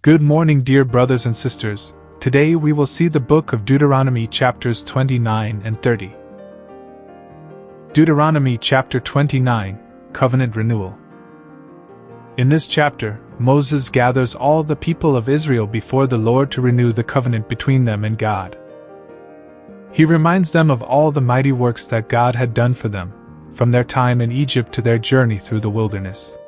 Good morning, dear brothers and sisters. Today we will see the book of Deuteronomy chapters 29 and 30. Deuteronomy chapter 29, Covenant Renewal. In this chapter, Moses gathers all the people of Israel before the Lord to renew the covenant between them and God. He reminds them of all the mighty works that God had done for them, from their time in Egypt to their journey through the wilderness.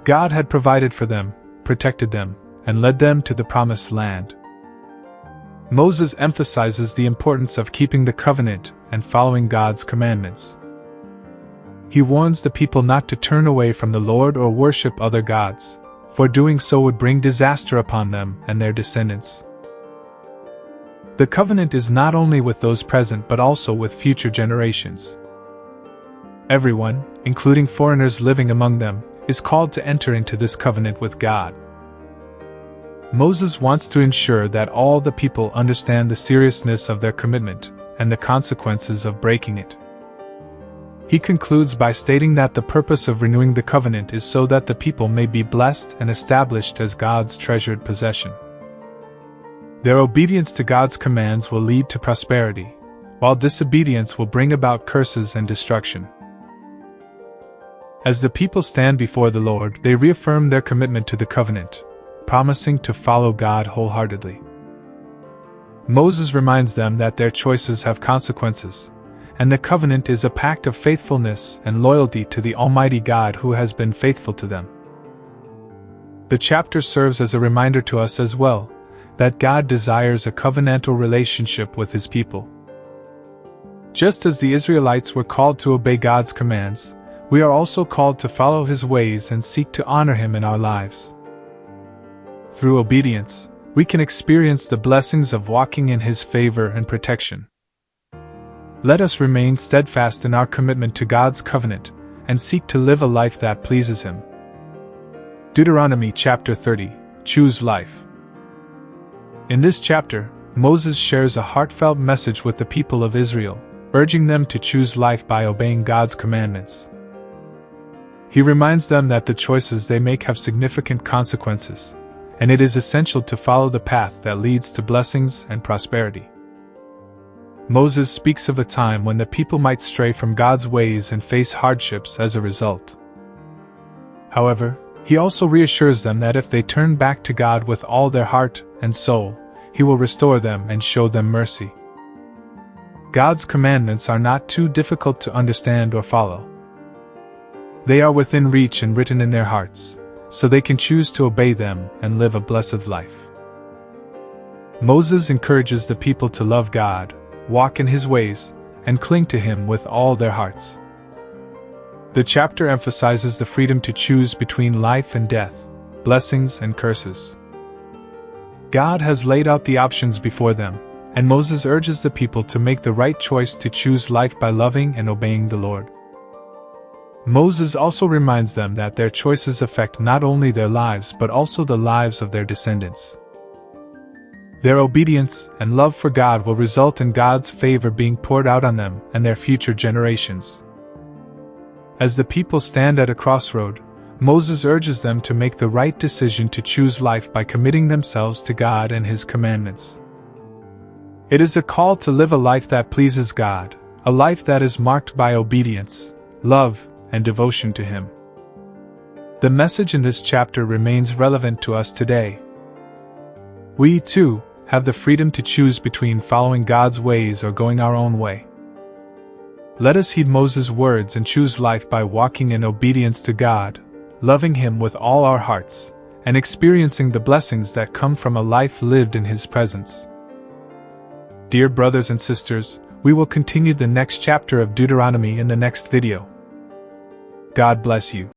God had provided for them, protected them, and led them to the promised land. Moses emphasizes the importance of keeping the covenant and following God's commandments. He warns the people not to turn away from the Lord or worship other gods, for doing so would bring disaster upon them and their descendants. The covenant is not only with those present but also with future generations. Everyone, including foreigners living among them, is called to enter into this covenant with God. Moses wants to ensure that all the people understand the seriousness of their commitment and the consequences of breaking it. He concludes by stating that the purpose of renewing the covenant is so that the people may be blessed and established as God's treasured possession. Their obedience to God's commands will lead to prosperity, while disobedience will bring about curses and destruction. As the people stand before the Lord, they reaffirm their commitment to the covenant, promising to follow God wholeheartedly. Moses reminds them that their choices have consequences, and the covenant is a pact of faithfulness and loyalty to the Almighty God who has been faithful to them. The chapter serves as a reminder to us as well, that God desires a covenantal relationship with His people. Just as the Israelites were called to obey God's commands, we are also called to follow His ways and seek to honor Him in our lives. Through obedience, we can experience the blessings of walking in His favor and protection. Let us remain steadfast in our commitment to God's covenant and seek to live a life that pleases Him. Deuteronomy chapter 30, Choose Life. In this chapter, Moses shares a heartfelt message with the people of Israel, urging them to choose life by obeying God's commandments. He reminds them that the choices they make have significant consequences, and it is essential to follow the path that leads to blessings and prosperity. Moses speaks of a time when the people might stray from God's ways and face hardships as a result. However, he also reassures them that if they turn back to God with all their heart and soul, He will restore them and show them mercy. God's commandments are not too difficult to understand or follow. They are within reach and written in their hearts, so they can choose to obey them and live a blessed life. Moses encourages the people to love God, walk in His ways, and cling to Him with all their hearts. The chapter emphasizes the freedom to choose between life and death, blessings and curses. God has laid out the options before them, and Moses urges the people to make the right choice to choose life by loving and obeying the Lord. Moses also reminds them that their choices affect not only their lives but also the lives of their descendants. Their obedience and love for God will result in God's favor being poured out on them and their future generations. As the people stand at a crossroad, Moses urges them to make the right decision to choose life by committing themselves to God and His commandments. It is a call to live a life that pleases God, a life that is marked by obedience, love, and devotion to Him. The message in this chapter remains relevant to us today. We, too, have the freedom to choose between following God's ways or going our own way. Let us heed Moses' words and choose life by walking in obedience to God, loving Him with all our hearts, and experiencing the blessings that come from a life lived in His presence. Dear brothers and sisters, we will continue the next chapter of Deuteronomy in the next video. God bless you.